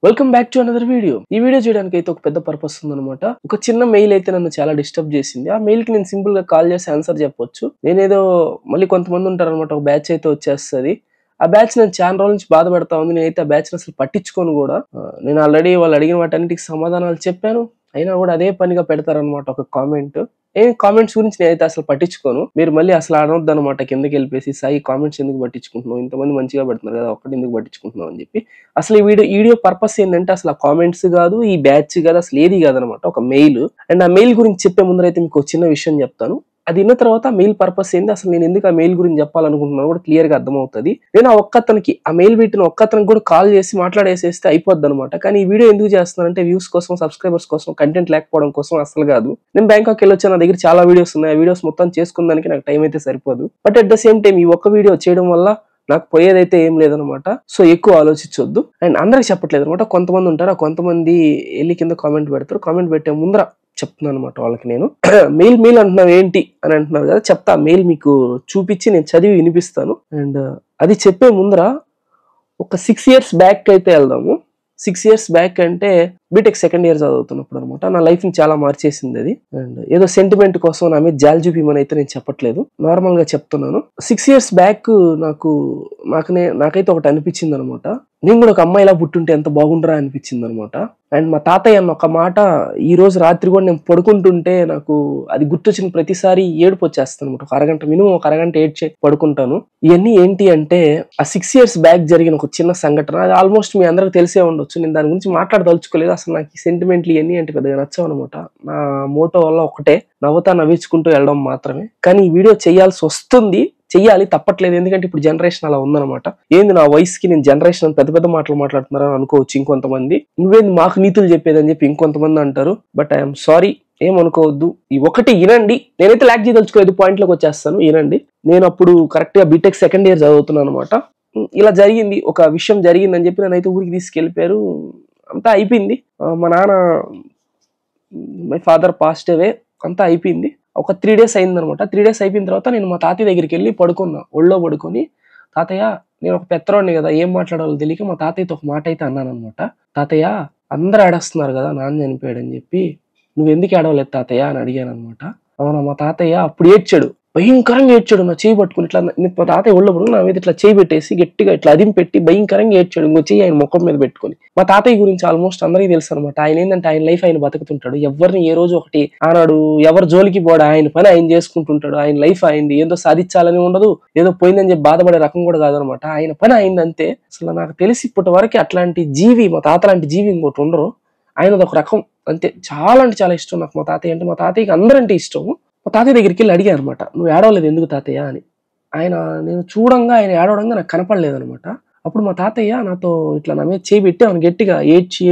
Welcome back to another video. ఈ video చేయడానికి అయితే ఒక పెద్ద పర్పస్ ఉందన్నమాట. ఒక చిన్న మెయిల్ అయితే నన్ను చాలా డిస్టర్బ్ చేసింది. ఆ మెయిల్ కి నేను సింపుల్ గా కాల్ చేసి ఆన్సర్ చెప్పొచ్చు. నేనేదో మళ్ళీ కొంతమంది ఉంటారనమాట, ఒక బ్యాచ్ అయితే వచ్చేస్తుంది. ఆ బ్యాచ్ నేను చాలా రోజుల నుంచి బాధ పెడతా ఉంది. నేనైతే ఆ బ్యాచ్ అసలు పట్టించుకోను కూడా. నేను ఆల్రెడీ వాళ్ళు అడిగిన వాటన్నిటికి సమాధానాలు చెప్పాను. అయినా కూడా అదే పనిగా పెడతారనమాట ఒక కామెంట్. కామెంట్స్ గురించి నేనైతే అసలు పట్టించుకోను. మీరు మళ్ళీ అసలు అనొద్దు అనమాట, కిందకి వెళ్ళిపోయి సాయి కామెంట్స్ ఎందుకు పట్టించుకుంటున్నావు, ఇంతమంది మంచిగా పెడుతున్నారు కదా, ఒక్కటి ఎందుకు పట్టించుకుంటున్నావు అని చెప్పి. అసలు ఈ వీడియో పర్పస్ ఏంటంటే అసలు ఆ కామెంట్స్ కాదు, ఈ బ్యాచ్ కాదు, అసలు ఏది కాదనమాట, ఒక మెయిల్. అండ్ ఆ మెయిల్ గురించి చెప్పే ముందరైతే మీకు ఒక చిన్న విషయం చెప్తాను. అది విన్న తర్వాత మెయిల్ పర్పస్ ఏంది, అసలు నేను ఎందుకు ఆ మెయిల్ గురించి చెప్పాలనుకుంటున్నాను కూడా క్లియర్ గా అర్థమవుతుంది. నేను ఆ ఒక్కతనికి ఆ మెయిల్ పెట్టిన ఒక్కతనికి కూడా కాల్ చేసి మాట్లాడేసేస్తే అయిపోద్ది అనమాట. కానీ ఈ వీడియో ఎందుకు చేస్తున్నానంటే వ్యూస్ కోసం, సబ్స్క్రైబర్స్ కోసం, కంటెంట్ లేకపోవడం కోసం అసలు కాదు. నేను బ్యాంకాక్ వెళ్ళొచ్చా, నా దగ్గర చాలా వీడియోస్ ఉన్నాయి. ఆ వీడియోస్ మొత్తం చేసుకున్నానికి నాకు టైం అయితే సరిపోదు. But at the same time ఈ ఒక్క వీడియో చేయడం వల్ల నాకు పోయేదైతే ఏం లేదనమాట. సో ఎక్కువ ఆలోచించొద్దు. అండ్ అందరికి చెప్పట్లేదు అనమాట. కొంతమంది ఉంటారు, కొంతమంది వెళ్ళి కింద కామెంట్ పెడతారు. కామెంట్ పెట్టే ముందర చెప్తున్నాను అనమాట వాళ్ళకి. నేను మెయిల్ అంటున్నావు ఏంటి అని అంటున్నారు కదా, చెప్తా. మెయిల్ మీకు చూపించి నేను చదివి వినిపిస్తాను. అండ్ అది చెప్పే ముందర ఒక 6 years బ్యాక్ అయితే వెళ్దాము. 6 years బ్యాక్ అంటే బీటెక్ సెకండ్ ఇయర్ చదువుతున్నప్పుడు అనమాట. నా లైఫ్ ని చాలా మార్చేసింది అది. అండ్ ఏదో సెంటిమెంట్ కోసం నా మీద జాలి చూపిమని అయితే నేను చెప్పట్లేదు, నార్మల్ గా చెప్తున్నాను. 6 years బ్యాక్ నాకైతే ఒకటి అనిపించింది అనమాట. నేను కూడా ఒక అమ్మాయిలా పుట్టుంటే ఎంత బాగుండరా అనిపించింది అనమాట. అండ్ మా తాతయ్య అన్న ఒక మాట ఈ రోజు రాత్రి కూడా నేను పడుకుంటుంటే నాకు అది గుర్తొచ్చిన ప్రతిసారి ఏడుపు వచ్చేస్తాను అనమాట. ఒక అరగంట, మినిమం ఒక అరగంట ఏడ్చే పడుకుంటాను. ఇవన్నీ ఏంటి అంటే ఆ 6 years బ్యాక్ జరిగిన ఒక చిన్న సంఘటన. అది ఆల్మోస్ట్ మీ అందరికి తెలిసే ఉండొచ్చు. నేను దాని గురించి మాట్లాడదలుచుకోలేదు. అసలు నాకు ఈ సెంటిమెంట్లు ఇవన్నీ అంటే పెద్దగా నచ్చవు అనమాట. నా మోటో వల్ల ఒకటే, నవ్వించుకుంటూ వెళ్ళడం మాత్రమే. కానీ ఈ వీడియో చేయాల్సి వస్తుంది, చెయ్యాలి, తప్పట్లేదు. ఎందుకంటే ఇప్పుడు జనరేషన్ అలా ఉందన్నమాట. ఏంది నా వయసుకి నేను జనరేషన్ పెద్ద పెద్ద మాటలు మాట్లాడుతున్నారని అనుకోవచ్చు ఇంకొంతమంది. నువ్వేంది మాకు నీతులు చెప్పేదని చెప్పి ఇంకొంతమంది అంటారు. బట్ ఐఎమ్ సారీ, ఏమనుకోవద్దు. ఈ ఒకటి వినండి. నేనైతే లాక్ చేయదలుచుకోలేదు, పాయింట్లోకి వచ్చేస్తాను, వినండి. నేను అప్పుడు కరెక్ట్ గా బీటెక్ సెకండ్ ఇయర్ చదువుతున్నాను అనమాట. ఇలా జరిగింది, ఒక విషయం జరిగిందని చెప్పి నన్నైతే ఊరికి తీసుకెళ్లిపారు. అంతా అయిపోయింది. మా నాన్న, మై ఫాదర్ పాస్డ్ అవే, అంతా అయిపోయింది. ఒక 3 days అయిందనమాట. 3 days అయిపోయిన తర్వాత నేను మా తాతయ్య దగ్గరికి వెళ్ళి పడుకున్నా. ఒళ్ళో పడుకొని, తాతయ్య, నేను ఒక పెత్తరోడిని కదా, ఏం మాట్లాడాలో తెలియక మా తాతయ్యతో ఒక మాట అయితే అన్నాను అనమాట. తాతయ్య, అందరూ ఏడస్తున్నారు కదా నాన్న చనిపోయాడని చెప్పి, నువ్వెందుకు ఏడవలేదు తాతయ్య అని అడిగాను అనమాట. అవునా, మా తాతయ్య అప్పుడు ఏడ్చాడు, భయంకరంగా ఏడ్చాడు. నా చేయి పట్టుకుని ఇట్లా, మా తాతయ్య ఒళ్ళో పడుకుని నా మీద ఇట్లా చేయి పెట్టేసి గట్టిగా ఇట్లా అదింపెట్టి భయంకరంగా ఏడ్చాడు. ఇంకో చెయ్యి ఆయన ముఖం మీద పెట్టుకుని. మా తాతయ్య గురించి ఆల్మోస్ట్ అందరికీ తెలుసు అనమాట. ఆయన ఏంటంటే ఆయన లైఫ్ ఆయన బతుకుతుంటాడు. ఎవరిని ఏ రోజు ఒకటి ఆనాడు, ఎవరి జోలికి పోడు. ఆయన పని ఆయన చేసుకుంటుంటాడు. ఆయన లైఫ్ అయింది, ఏదో సాధించాలని ఉండదు, ఏదో పోయిందని చెప్పి బాధపడే రకం కూడా కాదనమాట. ఆయన పని అయింది అంతే. అసలు నాకు తెలిసి ఇప్పటి వరకు అట్లాంటి జీవి, మా తాత లాంటి జీవి ఇంకోటి ఉండరు. ఆయనది ఒక రకం అంతే. చాలా అంటే చాలా ఇష్టం నాకు మా తాతయ్య అంటే. మా తాతయ్యకి అందరంటే ఇష్టం. మా తాతయ్య దగ్గరికి వెళ్ళి అడిగా అనమాట, నువ్వు ఏడవలేదు ఎందుకు తాతయ్య అని. నేను చూడంగా ఆయన ఏడవడంగా నాకు కనపడలేదనమాట. అప్పుడు మా తాతయ్య నాతో ఇట్లా నా మీద చేయి పెట్టి ఆమె గట్టిగా ఏడ్చి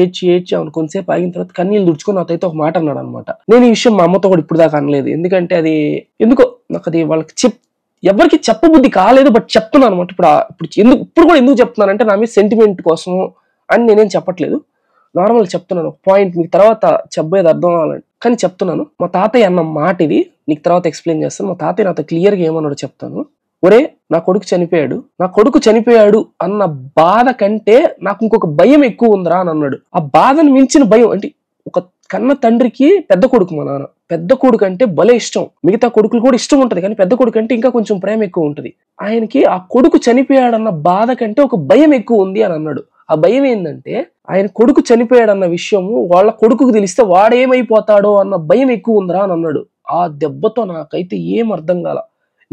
ఆమెను కొంతసేపు ఆగిన తర్వాత కన్నీళ్ళు దుడుచుకుని నాతో అయితే ఒక మాట అన్నాడు అనమాట. నేను ఈ విషయం మా అమ్మతో కూడా ఇప్పుడు దాకా అనలేదు. ఎందుకంటే అది ఎందుకో నాకు అది వాళ్ళకి ఎవరికి చెప్పబుద్ధి కాలేదు. బట్ చెప్తున్నాను అనమాట. ఇప్పుడు కూడా ఎందుకు చెప్తున్నానంటే నా మీద సెంటిమెంట్ కోసం అని నేనేం చెప్పట్లేదు, నార్మల్ చెప్తున్నాను. ఒక పాయింట్ మీకు తర్వాత చెప్పేది అర్థం అవ్వాలని కానీ చెప్తున్నాను. మా తాతయ్య అన్న మాట ఇది, నీకు తర్వాత ఎక్స్ప్లెయిన్ చేస్తాను. మా తాతయ్య నాతో క్లియర్గా ఏమన్నాడో చెప్తాను. ఒరే, నా కొడుకు చనిపోయాడు అన్న బాధ కంటే నాకు ఇంకొక భయం ఎక్కువ ఉందిరా అని అన్నాడు. ఆ బాధను మించిన భయం అంటే, ఒక కన్న తండ్రికి పెద్ద కొడుకు, మా నాన్న పెద్ద కొడుకు అంటే భలే ఇష్టం. మిగతా కొడుకులు కూడా ఇష్టం ఉంటది, కానీ పెద్ద కొడుకు అంటే ఇంకా కొంచెం ప్రేమ ఎక్కువ ఉంటది. ఆయనకి ఆ కొడుకు చనిపోయాడన్న బాధ కంటే ఒక భయం ఎక్కువ ఉంది అని అన్నాడు. ఆ భయం ఏంటంటే, ఆయన కొడుకు చనిపోయాడన్న విషయము వాళ్ళ కొడుకుకు తెలిస్తే వాడేమైపోతాడో అన్న భయం ఎక్కువ ఉందిరా అని అన్నాడు. ఆ దెబ్బతో నాకైతే ఏం అర్థం కాల.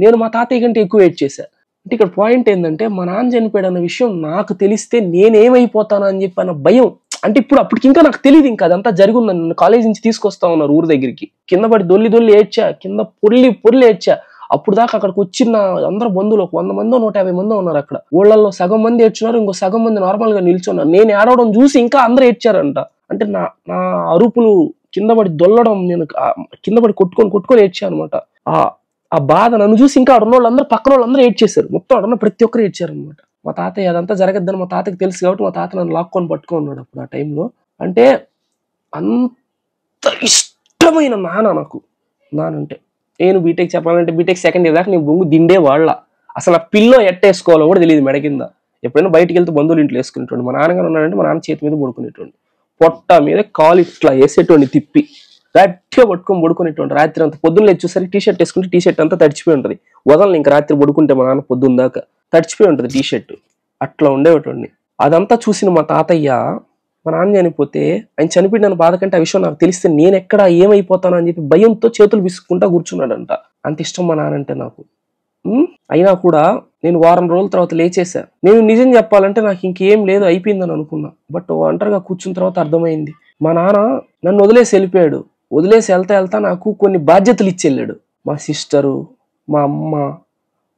నేను మా తాతయ్య కంటే ఎక్కువ వెయిట్ చేశా. అంటే ఇక్కడ పాయింట్ ఏంటంటే, మా నాన్న చనిపోయాడు అన్న విషయం నాకు తెలిస్తే నేనేమైపోతాను అని చెప్పి అన్న భయం. అంటే అప్పటికి ఇంకా నాకు తెలియదు, ఇంకా అదంతా జరుగుందని. నన్ను కాలేజ్ నుంచి తీసుకొస్తా ఉన్నారు ఊరు దగ్గరికి. కింద పడి దొల్లి ఏడ్చా, కింద పొర్లి ఏడ్చా. అప్పుడు దాకా అక్కడికి వచ్చిన అందరు బంధువులు ఒక 100 మందో 150 మందో ఉన్నారు అక్కడ. ఊళ్ళల్లో సగం మంది ఏడ్చున్నారు, ఇంకో సగం మంది నార్మల్ గా నిల్చున్నారు. నేను ఏడవడం చూసి ఇంకా అందరూ ఏడ్చారంట. అంటే నా అరుపులు, కింద పడి దొల్లడం, నేను కింద పడి కొట్టుకొని ఏడ్చా అనమాట. ఆ బాధ నన్ను చూసి ఇంకా పక్కన వాళ్ళందరూ ఏడ్చేశారు. మొత్తం అడున్న ప్రతి ఒక్కరు ఏడ్చారు అనమాట. మా తాతయ్య అదంతా జరగద్దని మా తాతకి తెలుసు కాబట్టి మా తాత నన్ను లాక్కొని పట్టుకున్నాడు అప్పుడు ఆ టైంలో. అంటే అంత ఇష్టమైన నానంటే. నేను బీటెక్ చెప్పాలంటే బీటెక్ సెకండ్ ఇయర్ దాకా నేను బొంగు దిండే వాళ్ళ. అసలు ఆ పిల్లో ఎట్టేసుకోవాలో కూడా తెలియదు మెడ కింద. ఎప్పుడైనా బయటికి వెళ్తే బంధువులు ఇంట్లో వేసుకునేటోండి. మా నాన్నగారు ఉన్నాడంటే మా నాన్న చేతి మీద పడుకునేటోండి. పొట్ట మీద కాలు ఇట్లా వేసేటోండి తిప్పి గట్టిగా పట్టుకొని పడుకునేటోండి. రాత్రి అంతా పొద్దున్న వచ్చేసరికి టీ-షర్ట్ వేసుకుంటే టీ-షర్ట్ అంతా తడిచిపోయి ఉంటుంది. వదలని ఇంకా రాత్రి పడుకుంటే మా నాన్న పొద్దున్న దాకా తడిచిపోయి ఉంటుంది టీ-షర్ట్. అట్లా ఉండేటోండి. అదంతా చూసిన మా తాతయ్య మా నాన్న చనిపోతే ఆయన చనిపోయిన బాధ కంటే ఆ విషయం నాకు తెలిస్తే నేను ఎక్కడ ఏమైపోతాను అని చెప్పి భయంతో చేతులు విసుక్కుంటా కూర్చున్నాడంట. అంత ఇష్టం మా నాన్న అంటే నాకు. అయినా కూడా నేను వారం రోజుల తర్వాత లేచేసా. నేను నిజం చెప్పాలంటే నాకు ఇంకేం లేదు అయిపోయిందని అనుకున్నా. బట్ ఒంటరిగా కూర్చున్న తర్వాత అర్థమైంది మా నాన్న నన్ను వదిలేసి వెళ్ళిపోయాడు. వదిలేసి వెళ్తా నాకు కొన్ని బాధ్యతలు ఇచ్చి వెళ్ళాడు. మా సిస్టరు, మా అమ్మ,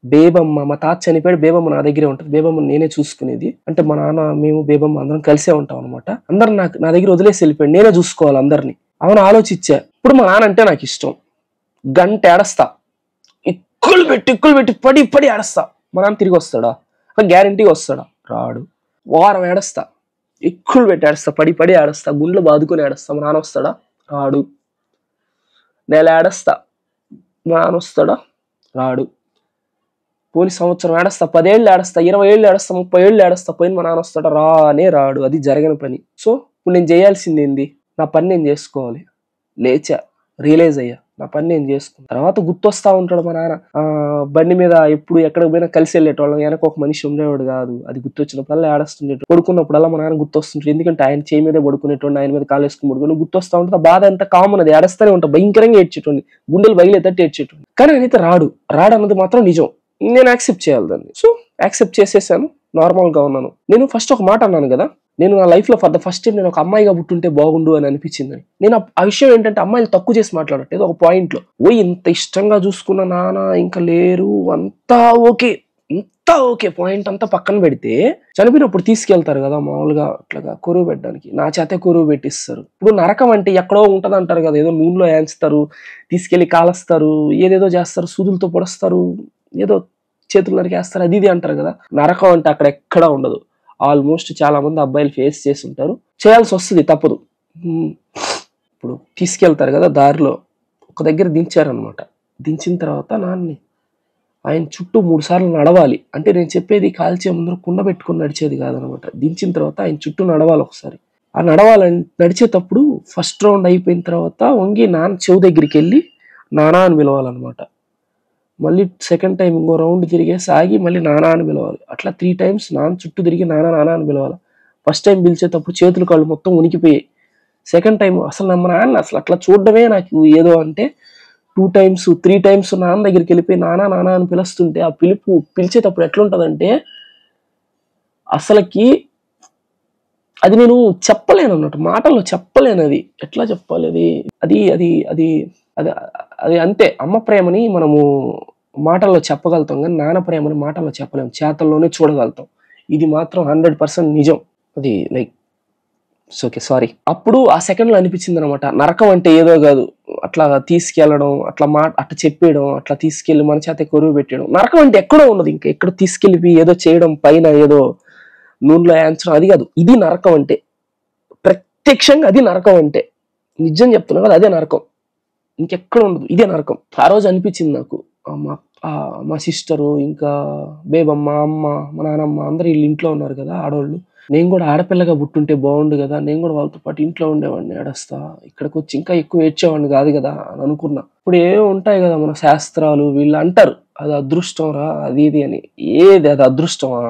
బేబమ్మ. మా తాత చనిపోయాడు, బేబమ్మ నా దగ్గరే ఉంటుంది. బేబమ్మ నేనే చూసుకునేది. అంటే మా నాన్న, మేము, బేబమ్మ అందరం కలిసే ఉంటాం అనమాట. అందరు నా దగ్గర వదిలేసి వెళ్ళిపోయాడు. నేనే చూసుకోవాలి అందరినీ. అవును ఆలోచించా. ఇప్పుడు మా నాన్న అంటే నాకు ఇష్టం. గంట ఏడస్తా, ఇక్కులు పెట్టి పడి ఏడస్తా. మా నాన్న తిరిగి వస్తాడా? గ్యారంటీగా వస్తాడా? రాడు. వారం ఏడస్తా, ఎక్కులు పెట్టి ఏడస్తా, పడి ఏడస్తా, గుండెలు బాదుకొని ఏడస్తా. మా నాన్న వస్తాడా? రాడు. నెల ఏడస్తా, మా నాన్న వస్తాడా? రాడు. పోని సంవత్సరం ఏడస్తా, 10 ఏళ్ళు ఏడస్తా, 20 ఏళ్ళు ఏడస్తా, 30 ఏళ్ళు ఏడస్తా, పోయిన మా నాన్న వస్తాడా? రాడు. అది జరగని పని. సో ఇప్పుడు నేను చేయాల్సింది ఏంది? నా పని నేను చేసుకోవాలి. లేచా, రియలైజ్ అయ్యా, నా పని నేను చేసుకున్నా. తర్వాత గుర్తొస్తా ఉంటాడు మా నాన్న. బండి మీద ఎప్పుడు ఎక్కడికి పోయినా కలిసి వెళ్ళేటోళ్ళం. వెనక ఒక మనిషి ఉండేవాడు కాదు. అది గుర్తొచ్చినప్పుడల్లా ఏడస్తుండేటోడు. పడుకున్నప్పుడల్లా మా నాన్న గుర్తొస్తుంటాడు. ఎందుకంటే ఆయన చేయి మీదే పడుకునేటోండి, ఆయన మీద కాలు వేసుకుని పడుకుని గుర్తొస్తా ఉంటుంది. ఆ బాధ ఎంత కామన్, అది ఏడస్తానే ఉంటా. భయంకరంగా ఏడ్చేటోండి, గుండెలు బయలుదేరి ఏడ్చేటోండి. కానీ ఆయనైతే రాడన్నది మాత్రం నిజం. నేను యాక్సెప్ట్ చేయాలి దాన్ని. సో యాక్సెప్ట్ చేసేసాను, నార్మల్ గా ఉన్నాను. నేను ఫస్ట్ ఒక మాట అన్నాను కదా, నేను నా లైఫ్ లో ఫర్ ద ఫస్ట్ టైం నేను ఒక అమ్మాయిగా పుట్టుంటే బాగుండు అని అనిపించిందని. నేను ఆ విషయం ఏంటంటే అమ్మాయిలు తక్కువ చేసి మాట్లాడట్లేదు. ఒక పాయింట్ లో ఇంత ఇష్టంగా చూసుకున్న నాన్న ఇంకా లేరు, అంతా ఓకే పాయింట్ అంతా పక్కన పెడితే చనిపోయినప్పుడు తీసుకెళ్తారు కదా మామూలుగా అట్లాగా కొరువు పెట్టడానికి, నా చేతే కొరువు పెట్టిస్తారు. ఇప్పుడు నరకం అంటే ఎక్కడో ఉంటది అంటారు కదా, ఏదో నూనెలో వేస్తారు, తీసుకెళ్లి కాలుస్తారు, ఏదేదో చేస్తారు, సూదులతో పొడుస్తారు, ఏదో చేతులు నరికేస్తారు, అది ఇది అంటారు కదా. నరకం అంటే అక్కడ ఎక్కడా ఉండదు. ఆల్మోస్ట్ చాలా మంది అబ్బాయిలు ఫేస్ చేసి ఉంటారు, చేయాల్సి వస్తుంది, తప్పదు. ఇప్పుడు తీసుకెళ్తారు కదా, దారిలో ఒక దగ్గర దించారనమాట. దించిన తర్వాత నాన్ని ఆయన చుట్టూ 3 సార్లు నడవాలి. అంటే నేను చెప్పేది కాల్చే ముందర కుండ పెట్టుకుని నడిచేది కాదనమాట. దించిన తర్వాత ఆయన చుట్టూ నడవాలి ఒకసారి. ఆ నడిచేటప్పుడు ఫస్ట్ రౌండ్ అయిపోయిన తర్వాత వంగి నాన్న చెవు దగ్గరికి వెళ్ళి నానా అని పిలవాలన్నమాట. మళ్ళీ సెకండ్ టైం ఇంకో రౌండ్ తిరిగేసి ఆగి మళ్ళీ నానా అని పిలవాలి. అట్లా 3 times నాన్న చుట్టూ తిరిగి నానా అని పిలవాలి. ఫస్ట్ టైం పిలిచేటప్పుడు చేతులు కాళ్ళు మొత్తం ఉనికిపోయాయి. సెకండ్ టైం అసలు మా నాన్న అసలు అట్లా చూడడమే నాకు ఏదో, అంటే 2 times 3 times నాన్న దగ్గరికి వెళ్ళిపోయి నానా అని పిలుస్తుంటే ఆ పిలిచేటప్పుడు ఎట్లుంటదంటే అసలుకి అది నేను చెప్పలేను అన్నట్టు, మాటల్లో చెప్పలేను. అది ఎట్లా చెప్పాలి, అది అది అది అది అది అంతే. అమ్మ ప్రేమని మనము మాటల్లో చెప్పగలుగుతాం కానీ నాన్న ప్రేమని మాటల్లో చెప్పలేము, చేతల్లోనే చూడగలుగుతాం. ఇది మాత్రం 100% నిజం. అది లైక్ ఓకే సారీ. అప్పుడు ఆ సెకండ్ లో అనిపించింది అనమాట, నరకం అంటే ఏదో కాదు, అట్లా తీసుకెళ్లడం, అట్లా చెప్పేయడం, అట్లా తీసుకెళ్లి మన చేత కొరువు పెట్టడం. నరకం అంటే ఎక్కడో ఉన్నది, ఇంకా ఎక్కడ తీసుకెళ్ళి ఏదో చేయడం, పైన ఏదో నూనెలో వేయించడం, అది కాదు. ఇది నరకం అంటే, ప్రత్యక్షంగా అది నరకం అంటే. నిజం చెప్తున్నా కదా, అదే నరకం, ఇంకెక్కడ ఉండదు, ఇదే నరకం. ఆ రోజు అనిపించింది నాకు, మా సిస్టరు, ఇంకా బేబమ్మ, అమ్మ, మా నాన్నమ్మ అందరూ వీళ్ళు ఇంట్లో ఉన్నారు కదా ఆడవాళ్ళు. నేను కూడా ఆడపిల్లగా పుట్టుంటే బాగుండు కదా, నేను కూడా వాళ్ళతో పాటు ఇంట్లో ఉండేవాడిని, ఏడస్తా, ఇక్కడికి వచ్చి ఇంకా ఎక్కువ ఏడ్చేవాడిని కాదు కదా అని అనుకున్నా. ఇప్పుడు ఏమో ఉంటాయి కదా మన శాస్త్రాలు, వీళ్ళు అంటారు అది అదృష్టం రా, అది ఇది అని. ఏది అది అదృష్టమా?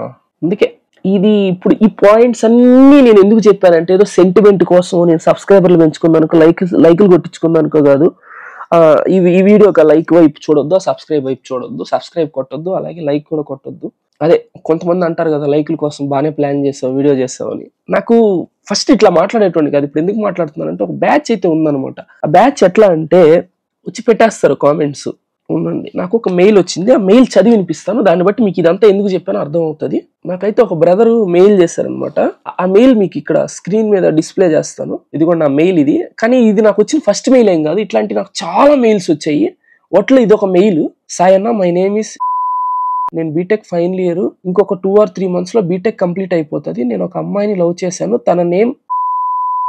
అందుకే ఇది ఇప్పుడు ఈ పాయింట్స్ అన్ని నేను ఎందుకు చెప్పానంటే, ఏదో సెంటిమెంట్ కోసం నేను సబ్స్క్రైబర్లు పెంచుకుందానుకో, లైకులు కొట్టించుకుందానుకో కాదు. ఈ వీడియో ఒక లైక్ వైపు చూడొద్దు, సబ్స్క్రైబ్ వైపు చూడొద్దు. సబ్స్క్రైబ్ కొట్టొద్దు, అలాగే లైక్ కూడా కొట్టొద్దు. అదే కొంతమంది అంటారు కదా లైకుల కోసం బాగానే ప్లాన్ చేసావు, వీడియో చేసావు అని. నాకు ఫస్ట్ ఇట్లా మాట్లాడేటోండి కాదు, ఇప్పుడు ఎందుకు మాట్లాడుతున్నానంటే ఒక బ్యాచ్ అయితే ఉందనమాట. ఆ బ్యాచ్ ఎట్లా అంటే వచ్చి పెట్టేస్తారు కామెంట్స్. ఉండండి, నాకు ఒక మెయిల్ వచ్చింది, ఆ మెయిల్ చదివి వినిపిస్తాను, దాన్ని బట్టి మీకు ఇదంతా ఎందుకు చెప్పానో అర్థం అవుతుంది. నాకైతే ఒక బ్రదరు మెయిల్ చేశారనమాట. ఆ మెయిల్ మీకు ఇక్కడ స్క్రీన్ మీద డిస్ప్లే చేస్తాను. ఇదిగోండి నా మెయిల్ ఇది. కానీ ఇది నాకు వచ్చిన ఫస్ట్ మెయిల్ ఏం కాదు, ఇట్లాంటి నాకు చాలా మెయిల్స్ వచ్చాయి. వాటిలో ఇది ఒక మెయిల్. సాయి అన్న, మై నేమ్ ఇస్, నేను బీటెక్ ఫైనల్ ఇయర్, ఇంకొక 2 or 3 months లో బీటెక్ కంప్లీట్ అయిపోతుంది. నేను ఒక అమ్మాయిని లవ్ చేశాను, తన నేమ్,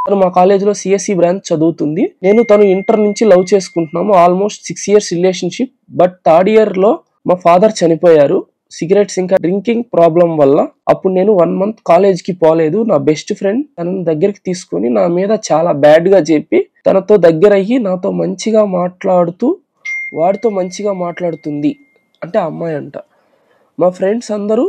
తను మా కాలేజీలో సిఎస్సి బ్రాంచ్ చదువుతుంది. నేను తను ఇంటర్ నుంచి లవ్ చేసుకుంటున్నాము. Almost 6 years relationship. But 3rd year లో మా ఫాదర్ చనిపోయారు. సిగరెట్స్ ఇంకా డ్రింకింగ్ ప్రాబ్లం వల్ల అప్పుడు నేను 1 month కాలేజ్కి పోలేదు. నా బెస్ట్ ఫ్రెండ్ తనని దగ్గరికి తీసుకొని నా మీద చాలా బ్యాడ్గా చెప్పి తనతో దగ్గర అయ్యి నాతో మంచిగా మాట్లాడుతూ వాడితో మంచిగా మాట్లాడుతుంది అంటే అమ్మాయి అంట. మా ఫ్రెండ్స్ అందరూ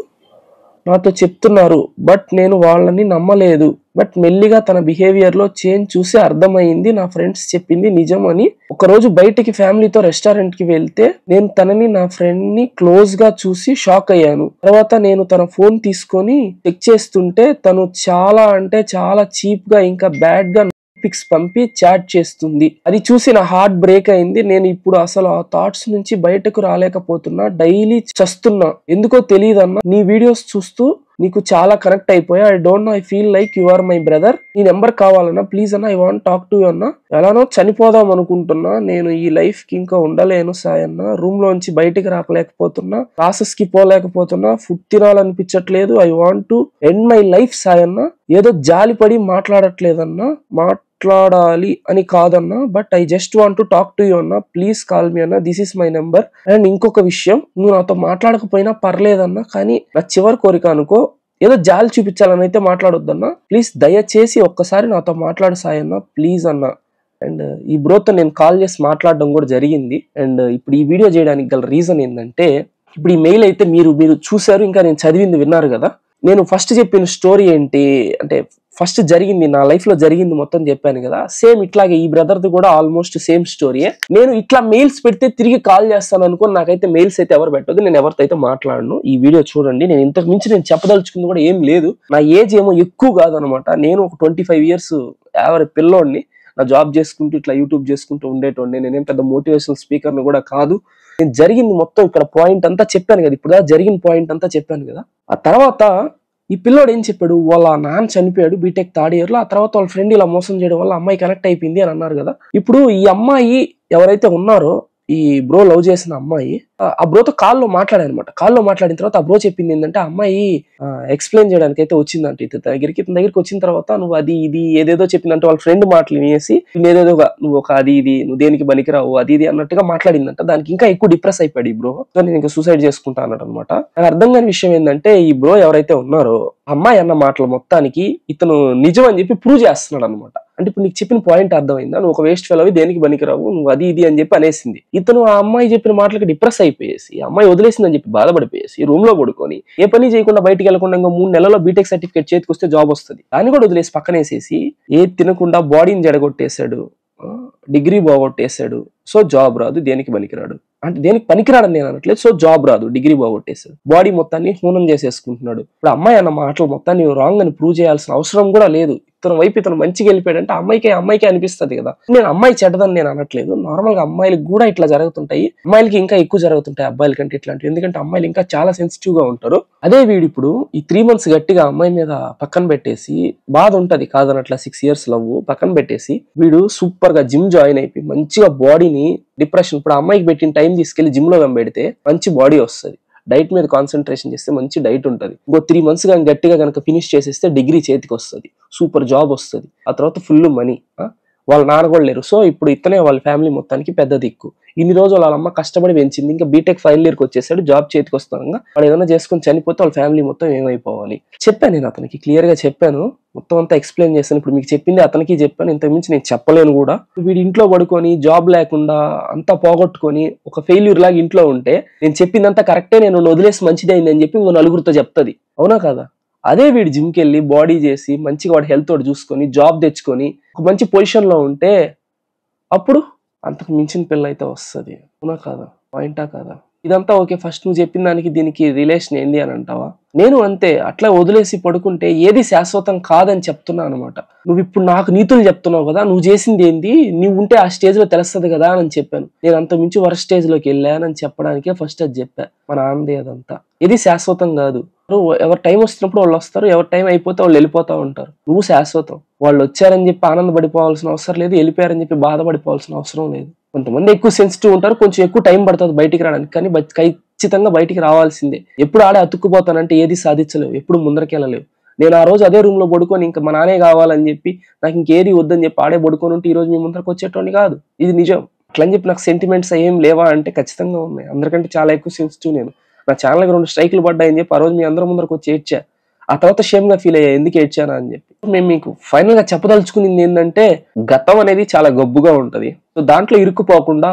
నాతో చెప్తున్నారు, బట్ నేను వాళ్ళని నమ్మలేదు. బట్ మెల్లిగా తన బిహేవియర్లో చేంజ్ చూసి అర్థమైంది నా ఫ్రెండ్స్ చెప్పింది నిజం అని. ఒకరోజు బయటికి ఫ్యామిలీతో రెస్టారెంట్కి వెళ్తే నేను తనని నా ఫ్రెండ్ని క్లోజ్గా చూసి షాక్ అయ్యాను. తర్వాత నేను తన ఫోన్ తీసుకొని చెక్ చేస్తుంటే తను చాలా అంటే చాలా చీప్గా ఇంకా బ్యాడ్గా పిక్స్ పంపి చాట్ చేస్తుంది. అది చూసి నా హార్ట్ బ్రేక్ అయింది. నేను ఇప్పుడు అసలు ఆ థాట్స్ నుంచి బయటకు రాలేకపోతున్నా. డైలీ చస్తున్నా. ఎందుకో తెలియదన్నా, నీ వీడియోస్ చూస్తూ నీకు చాలా కనెక్ట్ అయిపోయా. I don't know, I feel like you are my brother. నీ నెంబర్ కావాలన్నా ప్లీజ్ అన్న, I want talk to you అన్న. ఎలానో చనిపోదాం అనుకుంటున్నా. నేను ఈ లైఫ్ కి ఇంకా ఉండలేను సాయి అన్న. రూమ్ లోంచి బయటికి రాకలేకపోతున్నా, క్లాసెస్ కి పోలేకపోతున్నా, ఫుడ్ తినాలనిపించట్లేదు. I want to end my life Sai అన్న. ఏదో జాలిపడి మాట్లాడట్లేదన్నా, మాట్లాడాలి అని కాదన్నా, but I just want to talk to you అన్నా. ప్లీజ్ కాల్ మీ అన్నా, this is my number. And ఇంకొక విషయం, నువ్వు నాతో మాట్లాడకపోయినా పర్లేదన్నా, కానీ నా చివరి కోరిక అనుకో, ఏదో జాలి చూపించాలని అయితే మాట్లాడొద్దన్నా. ప్లీజ్ దయచేసి ఒక్కసారి నాతో మాట్లాడు సాయి అన్న, ప్లీజ్ అన్న. అండ్ ఈ బ్రోతో నేను కాల్ చేసి మాట్లాడడం కూడా జరిగింది. అండ్ ఇప్పుడు ఈ వీడియో చేయడానికి గల రీజన్ ఏంటంటే, ఇప్పుడు ఈ మెయిల్ అయితే మీరు చూసారు, ఇంకా నేను చదివింది విన్నారు కదా. నేను ఫస్ట్ చెప్పిన స్టోరీ ఏంటి అంటే, ఫస్ట్ జరిగింది నా లైఫ్ లో జరిగింది మొత్తం చెప్పాను కదా. సేమ్ ఇట్లాగే ఈ బ్రదర్ది కూడా ఆల్మోస్ట్ సేమ్ స్టోరీయే. నేను ఇట్లా మెయిల్స్ పెడితే తిరిగి కాల్ చేస్తాను అనుకోని నాకైతే మెయిల్స్ అయితే ఎవరు పెట్టదు. నేను ఎవరితో అయితే మాట్లాడను. ఈ వీడియో చూడండి. నేను ఇంతకు మించి నేను చెప్పదలుచుకుంది కూడా ఏం లేదు. నా ఏజ్ ఏమో ఎక్కువ కాదనమాట. నేను ఒక 25 years యావరేజ్ పిల్లోడిని. నా జాబ్ చేసుకుంటూ ఇట్లా యూట్యూబ్ చేసుకుంటూ ఉండేటోడిని. నేనేం పెద్ద మోటివేషనల్ స్పీకర్ని కూడా కాదు. నేను జరిగింది మొత్తం ఇక్కడ పాయింట్ అంతా చెప్పాను కదా. ఇప్పుడు జరిగిన పాయింట్ అంతా చెప్పాను కదా. ఆ తర్వాత ఈ పిల్లోడు ఏం చెప్పాడు, వాళ్ళ నాన్న చనిపోయాడు బీటెక్ 3rd year లో. ఆ తర్వాత వాళ్ళ ఫ్రెండ్ ఇలా మోసం చేయడం వల్ల అమ్మాయి కనెక్ట్ అయిపోయింది అని అన్నారు కదా. ఇప్పుడు ఈ అమ్మాయి ఎవరైతే ఉన్నారో, ఈ బ్రో లవ్ చేసిన అమ్మాయి ఆ బ్రోతో కాల్లో మాట్లాడానమాట. కాల్లో మాట్లాడిన తర్వాత ఆ బ్రో చెప్పింది ఏంటంటే, అమ్మాయి ఎక్స్ప్లెయిన్ చేయడానికి అయితే వచ్చిందంట ఇతని దగ్గరికి వచ్చిన తర్వాత నువ్వు అది ఇది ఏదేదో చెప్పిందంటే వాళ్ళ ఫ్రెండ్ మాటలు వినేసి ఏదేదో నువ్వు ఒక అది ఇది నువ్వు దేనికి పనికిరావు అది ఇది అన్నట్టుగా మాట్లాడిందంట. దానికి ఇంకా ఎక్కువ డిప్రెస్ అయిపోయాడు ఈ బ్రో. సో నేను ఇంకా సూసైడ్ చేసుకుంటా అన్నాడు అనమాట. నాకు అర్థం కాని విషయం ఏంటంటే, ఈ బ్రో ఎవరైతే ఉన్నారో అమ్మాయి అన్న మాటలు మొత్తానికి ఇతను నిజం అని చెప్పి ప్రూవ్ చేస్తున్నాడు అనమాట. అంటే ఇప్పుడు నీకు చెప్పిన పాయింట్ అర్థమైందా, నువ్వు ఒక వేస్ట్ ఫెలో దేనికి పనికిరావు నువ్వు అది ఇది అని చెప్పి అనేసింది. ఇతను ఆ అమ్మాయి చెప్పిన మాటలకి డిప్రెస్ అయిపోయేసి, అమ్మాయి వదిలేసిందని చెప్పి బాధపడిపోయేసి రూమ్ లో పడుకొని ఏ పని చేయకుండా బయటికి వెళ్లకుండా ఇంకా 3 నెలల్లో బీటెక్ సర్టిఫికేట్ చేతికి వస్తే జాబ్ వస్తుంది దాన్ని కూడా వదిలేసి పక్కనేసేసి ఏది తినకుండా బాడీని జడగొట్టేశాడు, డిగ్రీ బాగొట్టేశాడు. సో జాబ్ రాదు, దేనికి పనికిరాడు. అంటే దేనికి పనికిరాడని నేను అనట్లేదు. సో జాబ్ రాదు, డిగ్రీ బాగొట్టేశాడు, బాడీ మొత్తాన్ని హూనం చేసేసుకుంటున్నాడు. ఇప్పుడు అమ్మాయి అన్న మాటలు మొత్తాన్ని రాంగ్ అని ప్రూవ్ చేయాల్సిన అవసరం కూడా లేదు. ఇతను వైపు ఇతను మంచిగా వెళ్ళిపోయాడంటే అమ్మాయికి అనిపిస్తుంది కదా. నేను అమ్మాయి చెడ్డదని నేను అనట్లేదు. నార్మల్ గా అమ్మాయిలకు కూడా ఇట్లా జరుగుతుంటాయి, అమ్మాయిలకి ఇంకా ఎక్కువ జరుగుతుంటాయి అబ్బాయిల కంటే ఇట్లాంటివి. ఎందుకంటే అమ్మాయిలు ఇంకా చాలా సెన్సిటివ్ గా ఉంటారు. అదే వీడు ఇప్పుడు ఈ 3 months గట్టిగా అమ్మాయి మీద పక్కన పెట్టేసి, బాధ ఉంటది కాదనట్లా 6 years లవ్ పక్కన పెట్టేసి, వీడు సూపర్ గా జిమ్ జాయిన్ అయిపోయి మంచిగా బాడీని డిప్రెషన్, ఇప్పుడు అమ్మాయికి పెట్టిన టైం తీసుకెళ్లి జిమ్ లో వెంబెడితే మంచి బాడీ వస్తుంది. డైట్ మీద కాన్సన్ట్రేషన్ చేస్తే మంచి డైట్ ఉంటుంది. ఇంకో 3 months కానీ గట్టిగా కనుక ఫినిష్ చేసేస్తే డిగ్రీ చేతికి వస్తుంది, సూపర్ జాబ్ వస్తుంది. ఆ తర్వాత ఫుల్ మనీ. వాళ్ళ నాన్న కూడా లేరు. సో ఇప్పుడు ఇతనే వాళ్ళ ఫ్యామిలీ మొత్తానికి పెద్ద దిక్కు. ఇన్ని రోజులు వాళ్ళ అమ్మ కష్టపడి పెంచింది. ఇంకా బీటెక్ 5th year వచ్చేసాడు, జాబ్ చేతికి వస్తాను. వాడు ఏదైనా చేసుకుని చనిపోతే వాళ్ళ ఫ్యామిలీ మొత్తం ఏమైపోవాలి. చెప్పాను నేను అతనికి, క్లియర్ గా చెప్పాను, మొత్తం అంతా ఎక్స్ప్లెయిన్ చేశాను. ఇప్పుడు మీకు చెప్పింది అతనికి చెప్పాను, ఇంతకుమించి నేను చెప్పలేను కూడా. వీడి ఇంట్లో పడుకొని జాబ్ లేకుండా అంతా పోగొట్టుకొని ఒక ఫెయిల్యూర్ లాగా ఇంట్లో ఉంటే, నేను చెప్పిందంతా కరెక్టే, నేను వదిలేసి మంచిది అయింది అని చెప్పి ఇంకో నలుగురితో చెప్తుంది. అవునా కదా? అదే వీడు జిమ్కి వెళ్ళి బాడీ చేసి మంచిగా వాడి హెల్త్ తోటి చూసుకొని జాబ్ తెచ్చుకొని ఒక మంచి పొజిషన్ లో ఉంటే అప్పుడు అంతకు మించిన పిల్ల అయితే వస్తుంది. అవునా కాదా? పాయింటా కాదా? ఇదంతా ఓకే. ఫస్ట్ నువ్వు చెప్పిన దానికి దీనికి రిలేషన్ ఏంది అని అంటావా? నేను అంతే. అట్లా వదిలేసి పడుకుంటే ఏది శాశ్వతం కాదని చెప్తున్నా అనమాట. నువ్వు ఇప్పుడు నాకు నీతులు చెప్తున్నావు కదా, నువ్వు చేసింది ఏంది, నువ్వు ఉంటే ఆ స్టేజ్ లో తెలుస్తుంది కదా అని చెప్పాను. నేను అంత మించి వరస్ట్ స్టేజ్ లోకి వెళ్ళానని చెప్పడానికే ఫస్ట్ అది చెప్పా. మన ఆనందే అదంతా. ఇది శాశ్వతం కాదు. ఎవరి టైం వస్తున్నప్పుడు వాళ్ళు వస్తారు, ఎవరి టైం అయిపోతే వాళ్ళు వెళ్ళిపోతా ఉంటారు. నువ్వు శాశ్వతం. వాళ్ళు వచ్చారని చెప్పి ఆనందపడిపోవాల్సిన అవసరం లేదు, వెళ్ళిపోయారని చెప్పి బాధపడిపోవాల్సిన అవసరం లేదు. కొంతమంది ఎక్కువ సెన్సిటివ్ ఉంటారు, కొంచెం ఎక్కువ టైం పడుతుంది బయటికి రావడానికి, కానీ ఖచ్చితంగా బయటికి రావాల్సిందే. ఎప్పుడు ఆడే అతుక్కుపోతానంటే ఏది సాధించలేవు, ఎప్పుడు ముందరకెళ్ళలేవు. నేను ఆ రోజు అదే రూమ్ లో పడుకొని ఇంకా మా నానే కావాలని చెప్పి నాకు ఇంకేది వద్దని చెప్పి ఆడే పడుకొని ఉంటే ఈ రోజు మీ ముందరకు వచ్చేటోని కాదు. ఇది నిజం. అట్లని చెప్పి నాకు సెంటిమెంట్స్ ఏం లేవా అంటే ఖచ్చితంగా ఉన్నాయి. అందరికంటే చాలా ఎక్కువ సెన్సిటివ్ నేను. నా ఛానల్కి 2 స్ట్రైకులు పడ్డాయని చెప్పి ఆ రోజు మీ అందరి ముందరకు వచ్చి ఏడ్చా. ఆ తర్వాత షేమ్ గా ఫీల్ అయ్యా, ఎందుకు ఏడ్చానా అని చెప్పి. మేము మీకు ఫైనల్ గా చెప్పదలుచుకునింది ఏంటంటే, గతం అనేది చాలా గబ్బుగా ఉంటది. సో దాంట్లో ఇరుక్కుపోకుండా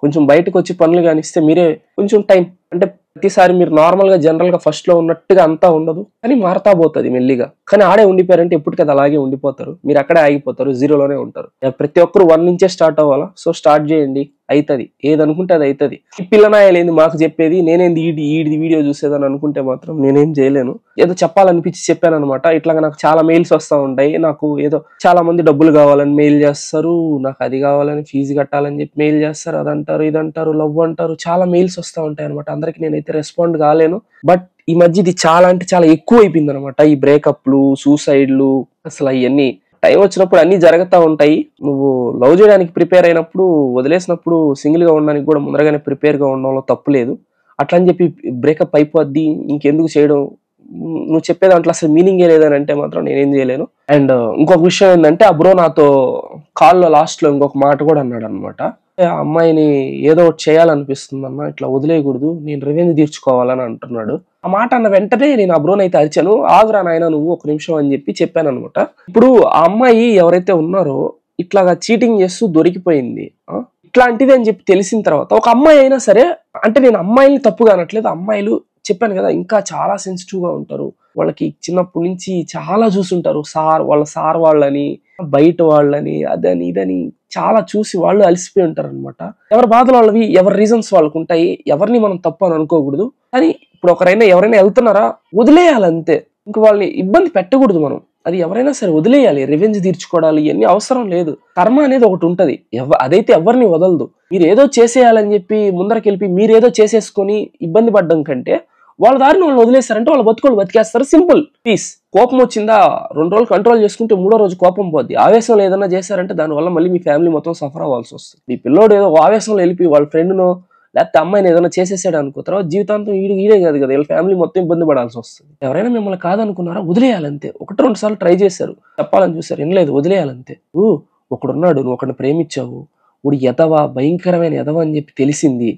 కొంచెం బయటకు వచ్చి పనులు కానిస్తే మీరే కొంచెం టైం, అంటే ప్రతిసారి మీరు నార్మల్ గా జనరల్ గా ఫస్ట్ లో ఉన్నట్టుగా అంతా ఉండదు, కానీ మారతా పోతుంది మెల్లిగా. కానీ ఆడే ఉండిపోయారంటే ఎప్పటికది అలాగే ఉండిపోతారు, మీరు అక్కడే ఆగిపోతారు, జీరోలోనే ఉంటారు. ప్రతి ఒక్కరు 1 నుంచే స్టార్ట్ అవ్వాలా. సో స్టార్ట్ చేయండి, అవుతుంది. ఏదనుకుంటే అది అవుతుంది. ఈ పిల్లనాయలేంది మాకు చెప్పేది, నేనేంది ఈడి వీడియో చూసేదని అనుకుంటే మాత్రం నేనేం చేయలేను. ఏదో చెప్పాలనిపించి చెప్పాను అనమాట. ఇట్లాగా నాకు చాలా మెయిల్స్ వస్తూ ఉంటాయి. నాకు ఏదో చాలా మంది డబ్బులు కావాలని మెయిల్ చేస్తారు, నాకు అది కావాలని, ఫీజు కట్టాలని చెప్పి మెయిల్ చేస్తారు, అదంటారు ఇదంటారు, లవ్ అంటారు, చాలా మెయిల్స్ వస్తూ ఉంటాయి అనమాట. అందరికి నేనైతే రెస్పాండ్ కాలేను. బట్ ఈ మధ్య ఇది చాలా అంటే చాలా ఎక్కువ అయిపోయింది అనమాట. ఈ బ్రేకప్లు, సూసైడ్లు, అసలు అవన్నీ టైం వచ్చినప్పుడు అన్ని జరుగుతూ ఉంటాయి. నువ్వు లవ్ చేయడానికి ప్రిపేర్ అయినప్పుడు, వదిలేసినప్పుడు సింగిల్ గా ఉండడానికి కూడా ముందరగానే ప్రిపేర్ గా ఉండడంలో తప్పు లేదు. అట్లా అని చెప్పి బ్రేకప్ అయిపోద్ది ఇంకెందుకు చేయడం, నువ్వు చెప్పే దాంట్లో అసలు మీనింగే లేదని అంటే మాత్రం నేనేం చేయలేను. అండ్ ఇంకొక విషయం ఏంటంటే, ఆ బ్రో నాతో కాల్లో లాస్ట్ లో ఇంకొక మాట కూడా అన్నాడు అనమాట. ఆ అమ్మాయిని ఏదో ఒకటి చేయాలనిపిస్తుంది అన్న, ఇట్లా వదిలేయకూడదు, నేను రివెంజ్ తీర్చుకోవాలని అంటున్నాడు. ఆ మాట అన్న వెంటనే నేను ఆ బ్రోని అయితే అరిచాను, ఆగురా నాయన నువ్వు ఒక నిమిషం అని చెప్పి చెప్పాను అనమాట. ఇప్పుడు ఆ అమ్మాయి ఎవరైతే ఉన్నారో ఇట్లాగా చీటింగ్ చేస్తూ దొరికిపోయింది, ఇట్లాంటిది అని చెప్పి తెలిసిన తర్వాత ఒక అమ్మాయి అయినా సరే, అంటే నేను అమ్మాయిని తప్పుగా అనట్లేదు, అమ్మాయిలు చెప్పాను కదా ఇంకా చాలా సెన్సిటివ్ గా ఉంటారు. వాళ్ళకి చిన్నప్పటి నుంచి చాలా చూసుంటారు, వాళ్ళ సార్ వాళ్ళని, బయట వాళ్ళని, అదని ఇదని చాలా చూసి వాళ్ళు అలసిపోయి ఉంటారు అనమాట. ఎవరి బాధలు వాళ్ళవి, ఎవరి రీజన్స్ వాళ్ళకు ఉంటాయి, ఎవరిని మనం తప్పు అని అనుకోకూడదు. కానీ ఇప్పుడు ఎవరైనా వెళ్తున్నారా, వదిలేయాలంతే. ఇంక వాళ్ళని ఇబ్బంది పెట్టకూడదు మనం. అది ఎవరైనా సరే వదిలేయాలి, రివెంజ్ తీర్చుకోవడాలి, ఇవన్నీ అవసరం లేదు. కర్మ అనేది ఒకటి ఉంటది, అదైతే ఎవరిని వదలదు. మీరు ఏదో చేసేయాలని చెప్పి ముందరకెళ్ళి మీరేదో చేసేసుకొని ఇబ్బంది పడ్డం కంటే వాళ్ళ దారిని వాళ్ళు వదిలేస్తారంటే వాళ్ళ బతుకోళ్ళు బతికేస్తారు, సింపుల్, పీస్. కోపం వచ్చిందా 2 రోజులు కంట్రోల్ చేసుకుంటే 3వ రోజు కోపం పోద్ది. ఆవేశంలో ఏదైనా చేశారంటే దానివల్ల మళ్ళీ మీ ఫ్యామిలీ మొత్తం సఫర్ అవ్వాల్సి వస్తుంది. ఈ పిల్లోడు ఏదో ఆవేశంలో వెళ్ళి వాళ్ళ ఫ్రెండ్ను లేకపోతే అమ్మాయిని ఏదైనా చేసేసాడు అనుకో, తర్వాత జీవితాంతం ఈడే కాదు కదా, వీళ్ళ ఫ్యామిలీ మొత్తం ఇబ్బంది పడాల్సి వస్తుంది. ఎవరైనా మిమ్మల్ని కాదనుకున్నారా, వదిలేయాలంతే. 1-2 సార్లు ట్రై చేశారు, చెప్పాలని చూసారు, వినలేదు, వదిలేయాలంతే. ఒకడున్నాడు, నువ్వు ఒకరిని ప్రేమించావు, వాడు ఎదవా, భయంకరమైన ఎదవా అని చెప్పి తెలిసింది.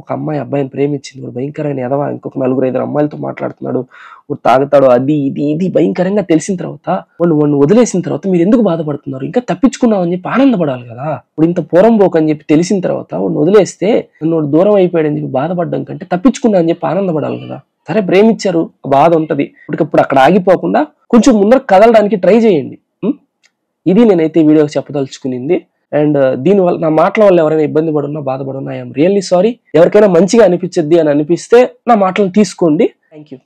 ఒక అమ్మాయి అబ్బాయిని ప్రేమించింది, వాడు భయంకరమైన ఎదవా, ఇంకొక 4-5 అమ్మాయిలతో మాట్లాడుతున్నాడు, వాడు తాగుతాడు, అది ఇది భయంకరంగా తెలిసిన తర్వాత వాడిని వదిలేసిన తర్వాత మీరు ఎందుకు బాధపడుతున్నారు, ఇంకా తప్పించుకున్నావు అని చెప్పి ఆనందపడాలి కదా. ఇప్పుడు ఇంత పోరంబోకు అని చెప్పి తెలిసిన తర్వాత వాడిని వదిలేస్తే నన్ను దూరం అయిపోయాడని చెప్పి బాధపడడం కంటే తప్పించుకున్నా అని చెప్పి ఆనందపడాలి కదా. సరే ప్రేమించారు, బాధ ఉంటది, ఇప్పటికప్పుడు అక్కడ ఆగిపోకుండా కొంచెం ముందర కదలడానికి ట్రై చేయండి. ఇది నేనైతే వీడియోకి చెప్పదలుచుకునింది. అండ్ దీనివల్ల నా మాటల వల్ల ఎవరైనా ఇబ్బంది పడున్నా, బాధపడున్నా, ఐఎమ్ రియల్లీ సారీ. ఎవరికైనా మంచిగా అనిపించద్ది అని అనిపిస్తే నా మాటలను తీసుకోండి. Thank you.